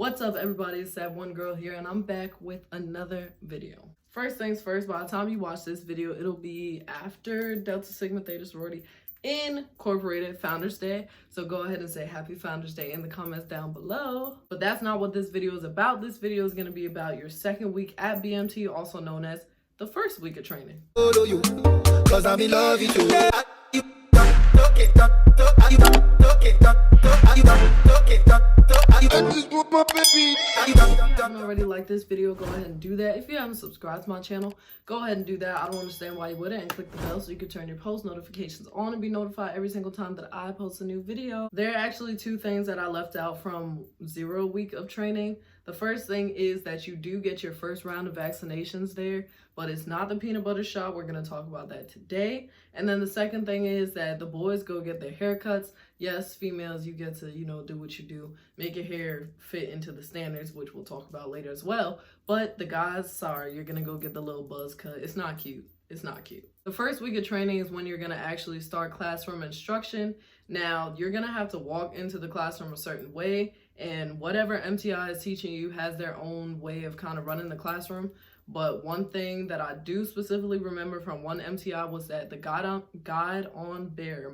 What's up, everybody? It's that one girl here, and I'm back with another video. First things first, by the time you watch this video, it'll be after Delta Sigma Theta Sorority Incorporated Founders Day. So go ahead and say Happy Founders Day in the comments down below. But that's not what this video is about. This video is going to be about your second week at BMT, also known as the first week of training. Cause I'm in love with you. If you haven't already liked this video, go ahead and do that. If you haven't subscribed to my channel, go ahead and do that. I don't understand why you wouldn't, and click the bell so you can turn your post notifications on and be notified every single time that I post a new video. There are actually two things that I left out from 0 week of training. The first thing is that you do get your first round of vaccinations there, but it's not the peanut butter shot. We're going to talk about that today. And then the second thing is that the boys go get their haircuts. Yes, females, you get to, do what you do, make your hair fit into the standards, which we'll talk about later as well. But the guys, sorry, you're going to go get the little buzz cut. It's not cute. It's not cute. The first week of training is when you're going to actually start classroom instruction. Now, you're going to have to walk into the classroom a certain way, and whatever MTI is teaching you has their own way of kind of running the classroom. But one thing that I do specifically remember from one MTI was that the guide on bearer,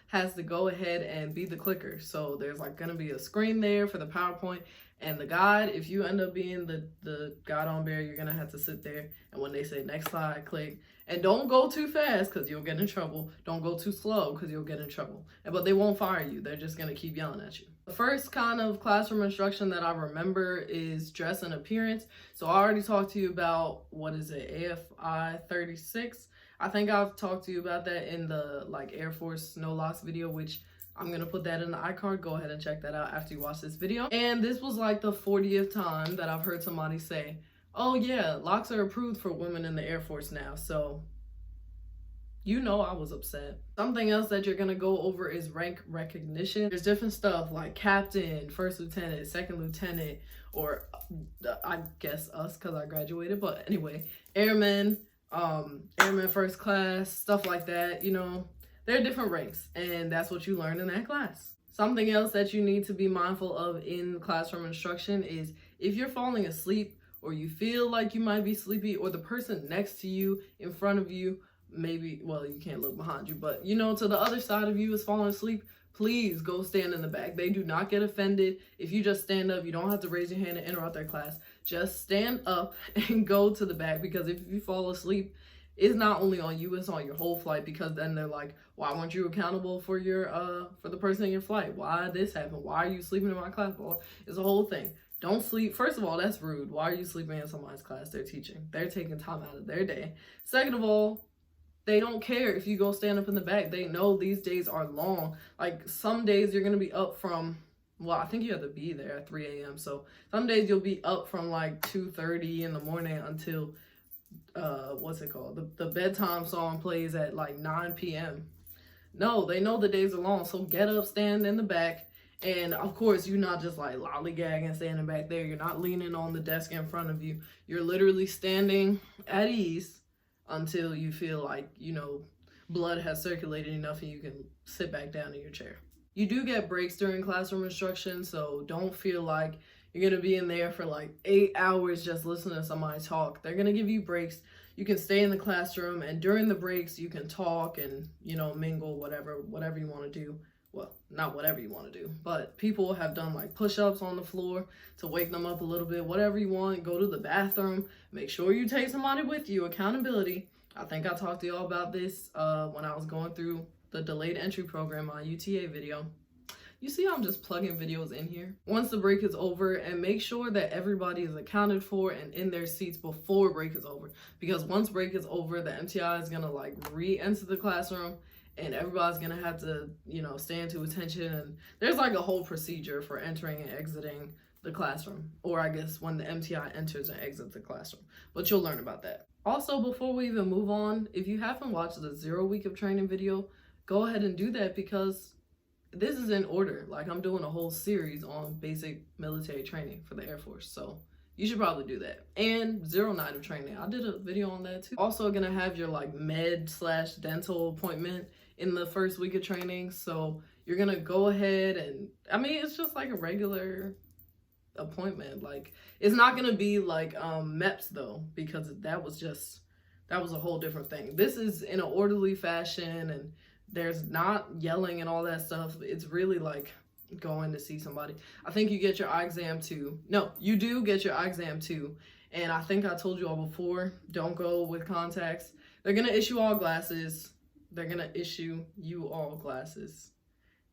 has to go ahead and be the clicker. So there's going to be a screen there for the PowerPoint, and the guide, if you end up being the guide on bearer, you're going to have to sit there, and when they say next slide, click. And don't go too fast because you'll get in trouble. Don't go too slow because you'll get in trouble. But they won't fire you. They're just going to keep yelling at you. The first kind of classroom instruction that I remember is dress and appearance. So I already talked to you about, AFI 36. I think I've talked to you about that in the Air Force no locks video, which I'm going to put that in the iCard. Go ahead and check that out after you watch this video. And this was the 40th time that I've heard somebody say, oh yeah, locks are approved for women in the Air Force now. So, I was upset. Something else that you're going to go over is rank recognition. There's different stuff like captain, first lieutenant, second lieutenant, or I guess us because I graduated. But anyway, airman, airman first class, stuff like that. There are different ranks, and that's what you learn in that class. Something else that you need to be mindful of in classroom instruction is if you're falling asleep or you feel like you might be sleepy, or the person next to you, in front of you, maybe, well, you can't look behind you, but to the other side of you is falling asleep, please go stand in the back. They do not get offended if you just stand up. You don't have to raise your hand and interrupt their class. Just stand up and go to the back, because if you fall asleep, it's not only on you, it's on your whole flight, because then they're like, why weren't you accountable for for the person in your flight? Why did this happen? Why are you sleeping in my class? Well, it's a whole thing. Don't sleep. First of all, that's rude. Why are you sleeping in somebody's class they're teaching? They're taking time out of their day. Second of all, they don't care if you go stand up in the back. They know these days are long. Some days you're going to be up from, I think you have to be there at 3 a.m. So some days you'll be up from 2:30 in the morning until, the bedtime song plays at 9 p.m. No, they know the days are long. So get up, stand in the back. And of course, you're not just lollygagging, standing back there. You're not leaning on the desk in front of you. You're literally standing at ease until you feel blood has circulated enough and you can sit back down in your chair. You do get breaks during classroom instruction, so don't feel like you're going to be in there for 8 hours just listening to somebody talk. They're going to give you breaks. You can stay in the classroom, and during the breaks, you can talk and, mingle, whatever you want to do. Well, not whatever you want to do, but people have done push-ups on the floor to wake them up a little bit, whatever you want. Go to the bathroom. Make sure you take somebody with you. Accountability. I think I talked to y'all about this when I was going through the delayed entry program, my UTA video. You see, I'm just plugging videos in here. Once the break is over, and make sure that everybody is accounted for and in their seats before break is over, because once break is over, the MTI is gonna re-enter the classroom, and everybody's gonna have to, stand to attention. And there's a whole procedure for entering and exiting the classroom, or I guess when the MTI enters and exits the classroom. But you'll learn about that. Also, before we even move on, if you haven't watched the 0 week of training video, go ahead and do that, because this is in order. I'm doing a whole series on basic military training for the Air Force. So you should probably do that. And 0 night of training. I did a video on that too. Also gonna have your med/dental appointment in the first week of training. So you're gonna go ahead and, it's just a regular appointment. Like, it's not gonna be like MEPS though, because that was a whole different thing. This is in an orderly fashion, and there's not yelling and all that stuff. It's really like going to see somebody. I think you get your eye exam too. No, you do get your eye exam too. And I think I told you all before, don't go with contacts. They're gonna issue all glasses. They're gonna issue you all glasses.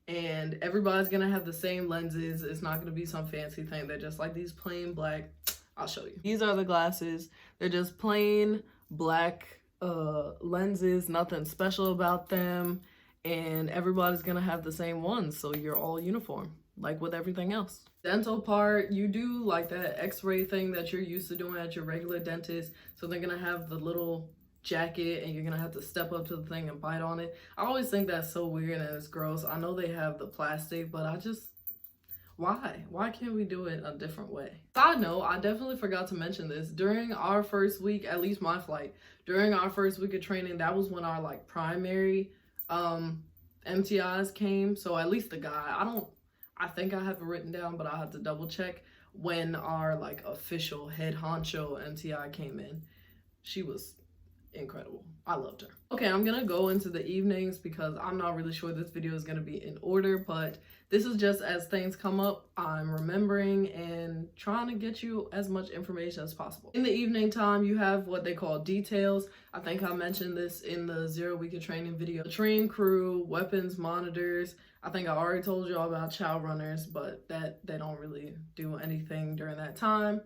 And everybody's gonna have the same lenses. It's not gonna be some fancy thing. They're just like these plain black. I'll show you. These are the glasses. They're just plain black lenses, nothing special about them. And everybody's gonna have the same ones, so you're all uniform, like with everything else. Dental part, you do like that x-ray thing that you're used to doing at your regular dentist, so they're gonna have the little jacket and you're gonna have to step up to the thing and bite on it. I always think that's so weird and it's gross. I know they have the plastic, but why can't we do it a different way? Side note, I definitely forgot to mention this. During our first week, at least my flight, during our first week of training, that was when our like primary MTIs came. So at least the guy, I think I have it written down, but I'll have to double check when our like official head honcho MTI came in. She was incredible. I loved her. Okay, I'm gonna go into the evenings because I'm not really sure this video is gonna be in order, but this is just as things come up, I'm remembering and trying to get you as much information as possible. In the evening time, you have what they call details. I think I mentioned this in the 0 week of training video. The train crew, weapons monitors. I think I already told you all about chow runners, but that they don't really do anything during that time.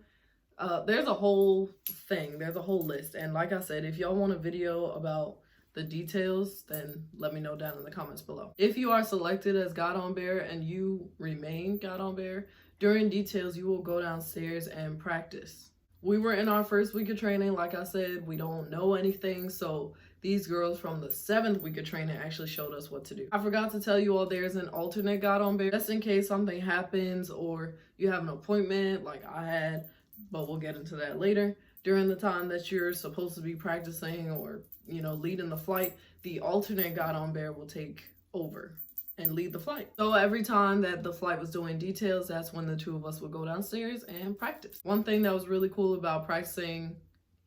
There's a whole thing, there's a whole list. And like I said, if y'all want a video about the details, then let me know down in the comments below. If you are selected as God on Bear and you remain God on Bear, during details, you will go downstairs and practice. We were in our first week of training. Like I said, we don't know anything. So these girls from the 7th week of training actually showed us what to do. I forgot to tell you all, there's an alternate God on Bear just in case something happens or you have an appointment like I had, but we'll get into that later. During the time that you're supposed to be practicing or, you know, leading the flight, the alternate God on Bear will take over and lead the flight. So every time that the flight was doing details, that's when the two of us would go downstairs and practice. One thing that was really cool about practicing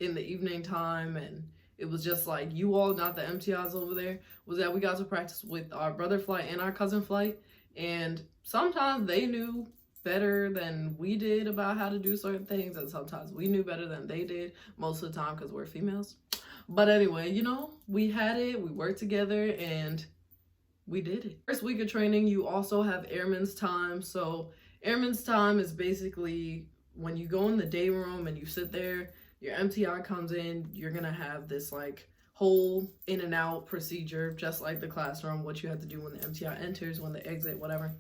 in the evening time, and it was just like you all, not the MTIs over there, was that we got to practice with our brother flight and our cousin flight. And sometimes they knew better than we did about how to do certain things, and sometimes we knew better than they did, most of the time because we're females. But anyway, you know, we had it, we worked together, and we did it. First week of training, you also have Airman's time. So Airman's time is basically when you go in the day room and you sit there, your MTI comes in, you're gonna have this like whole in and out procedure, just like the classroom, what you have to do when the MTI enters, when they exit, whatever.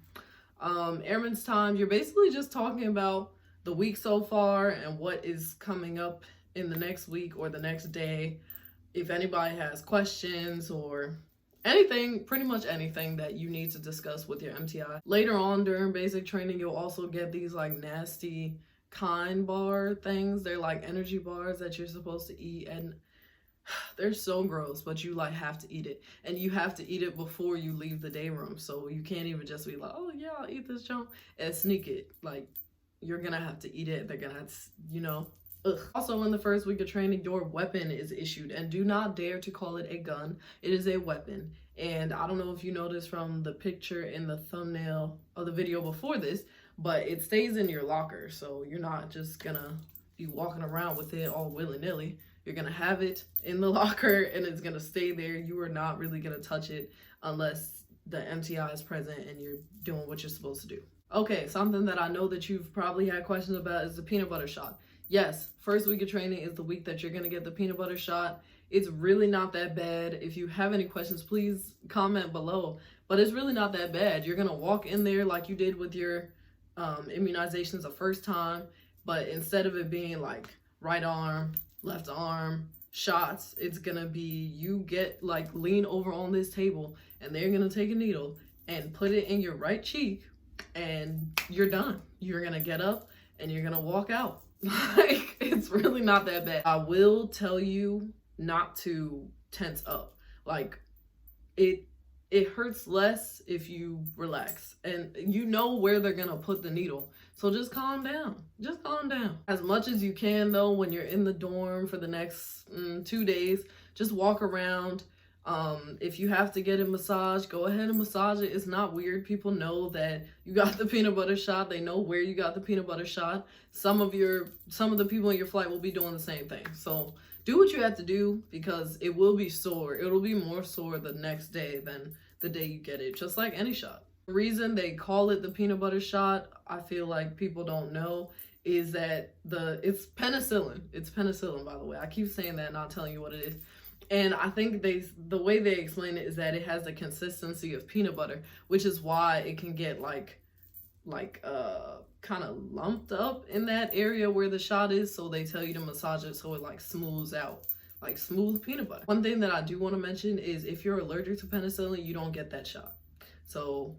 Airman's time, you're basically just talking about the week so far and what is coming up in the next week or the next day. If anybody has questions or anything, pretty much anything that you need to discuss with your MTI. Later on during basic training, you'll also get these like nasty kind bar things. They're like energy bars that you're supposed to eat, and they're so gross, but you like have to eat it, and you have to eat it before you leave the day room. So you can't even just be like, oh yeah, I'll eat this junk and sneak it. Like, you're gonna have to eat it. They're gonna have to, you know. Ugh. Also, in the first week of training, your weapon is issued, and do not dare to call it a gun. It is a weapon. And I don't know if you noticed from the picture in the thumbnail of the video before this, but it stays in your locker. So you're not just gonna be walking around with it all willy-nilly. You're gonna have it in the locker and it's gonna stay there. You are not really gonna touch it unless the MTI is present and you're doing what you're supposed to do. Okay, something that I know that you've probably had questions about is the peanut butter shot. Yes, first week of training is the week that you're gonna get the peanut butter shot. It's really not that bad. If you have any questions, please comment below. But it's really not that bad. You're gonna walk in there like you did with your immunizations the first time, but instead of it being like right arm, left arm shots, it's gonna be you get like lean over on this table and they're gonna take a needle and put it in your right cheek and you're done. You're gonna get up and you're gonna walk out. Like, it's really not that bad. I will tell you not to tense up. Like, it hurts less if you relax, and you know where they're gonna put the needle. So just calm down. Just calm down. As much as you can, though, when you're in the dorm for the next 2 days, just walk around. If you have to get a massage, go ahead and massage it. It's not weird. People know that you got the peanut butter shot. They know where you got the peanut butter shot. Some of the people in your flight will be doing the same thing. So do what you have to do, because it will be sore. It'll be more sore the next day than the day you get it, just like any shot. The reason they call it the peanut butter shot, I feel like people don't know, is that it's penicillin. It's penicillin, by the way. I keep saying that, not telling you what it is. And I think the way they explain it is that it has the consistency of peanut butter, which is why it can get like kind of lumped up in that area where the shot is. So they tell you to massage it so it like smooths out, like smooth peanut butter. One thing that I do want to mention is if you're allergic to penicillin, you don't get that shot. So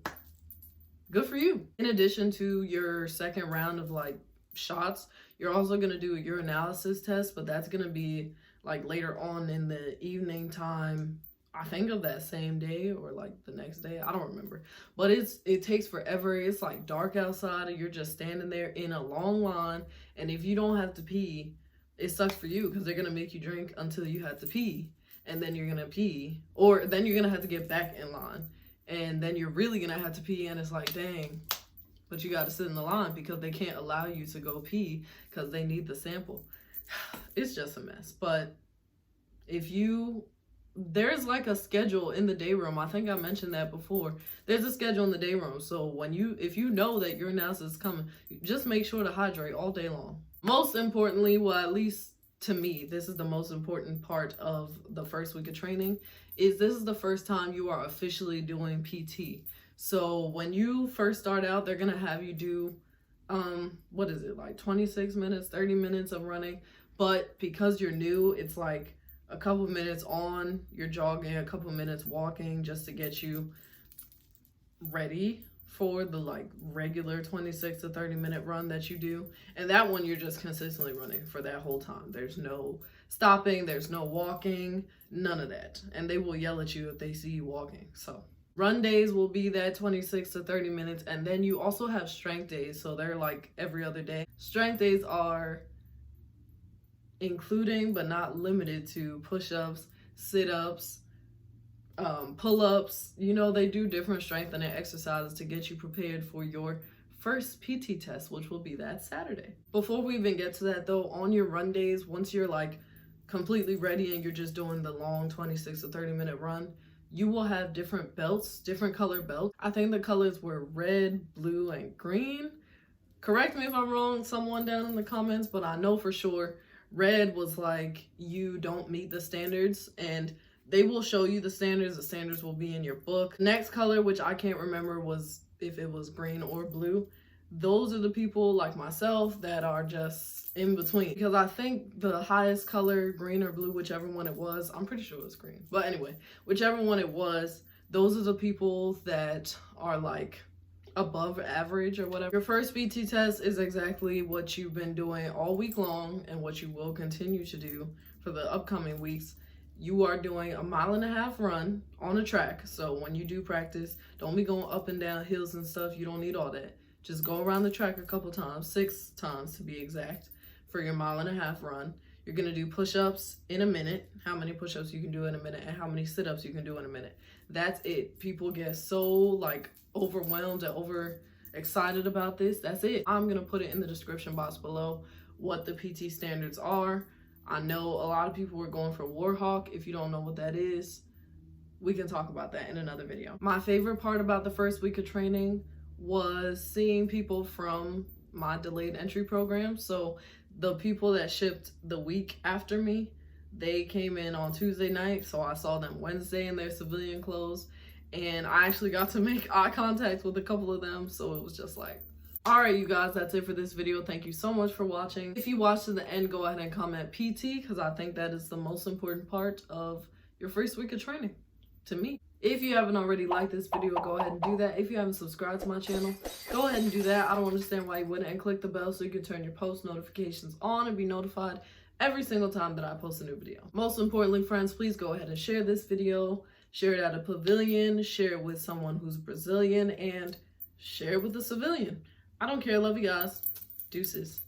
good for you. In addition to your second round of like shots, you're also going to do a urinalysis test, but that's going to be like later on in the evening time, I think, of that same day or like the next day. I don't remember, but it takes forever. It's like dark outside and you're just standing there in a long line. And if you don't have to pee, it sucks for you, because they're going to make you drink until you have to pee, and then you're going to pee, or then you're going to have to get back in line, and then you're really going to have to pee. And it's like, dang, but you got to sit in the line because they can't allow you to go pee because they need the sample. It's just a mess. But there's like a schedule in the day room. I think I mentioned that before. There's a schedule in the day room. So if you know that your analysis is coming, just make sure to hydrate all day long. Most importantly, well, at least to me, this is the most important part of the first week of training, is this is the first time you are officially doing PT. So when you first start out, they're going to have you do, what is it, like 26 minutes, 30 minutes of running. But because you're new, it's like a couple minutes on, you're jogging, a couple minutes walking, just to get you ready for the like regular 26 to 30 minute run that you do. And that one, you're just consistently running for that whole time. There's no stopping, there's no walking, none of that. And they will yell at you if they see you walking. So run days will be that 26 to 30 minutes. And then you also have strength days. So they're like every other day. Strength days are including but not limited to push-ups, sit-ups, pull-ups. You know, they do different strengthening exercises to get you prepared for your first PT test, which will be that Saturday. Before we even get to that though, on your run days, once you're like completely ready and you're just doing the long 26 to 30 minute run, you will have different belts, different color belts. I think the colors were red, blue, and green. Correct me if I'm wrong, someone down in the comments, but I know for sure red was like, you don't meet the standards, and they will show you the standards. The standards will be in your book. Next color, which I can't remember was if it was green or blue. Those are the people like myself that are just in between, because I think the highest color, green or blue, whichever one it was, I'm pretty sure it was green. But anyway, whichever one it was, those are the people that are like above average or whatever. Your first PT test is exactly what you've been doing all week long and what you will continue to do for the upcoming weeks. You are doing a 1.5 mile run on a track. So when you do practice, don't be going up and down hills and stuff. You don't need all that. Just go around the track a couple times, 6 times to be exact, for your 1.5 mile run. You're gonna do push-ups in a minute, how many push-ups you can do in a minute, and how many sit-ups you can do in a minute. That's it. People get so like overwhelmed and over excited about this. That's it. I'm gonna put it in the description box below what the PT standards are. I know a lot of people were going for Warhawk. If you don't know what that is, we can talk about that in another video. My favorite part about the first week of training was seeing people from my delayed entry program. So the people that shipped the week after me, they came in on Tuesday night, so I saw them Wednesday in their civilian clothes, and I actually got to make eye contact with a couple of them. So it was just like, all right, you guys, that's it for this video. Thank you so much for watching. If you watched to the end, go ahead and comment PT, because I think that is the most important part of your first week of training to me. If you haven't already liked this video, go ahead and do that. If you haven't subscribed to my channel, go ahead and do that. I don't understand why you wouldn't, and click the bell so you can turn your post notifications on and be notified every single time that I post a new video. Most importantly, friends, please go ahead and share this video. Share it at a pavilion, share it with someone who's Brazilian, and share it with a civilian. I don't care. Love you guys. Deuces.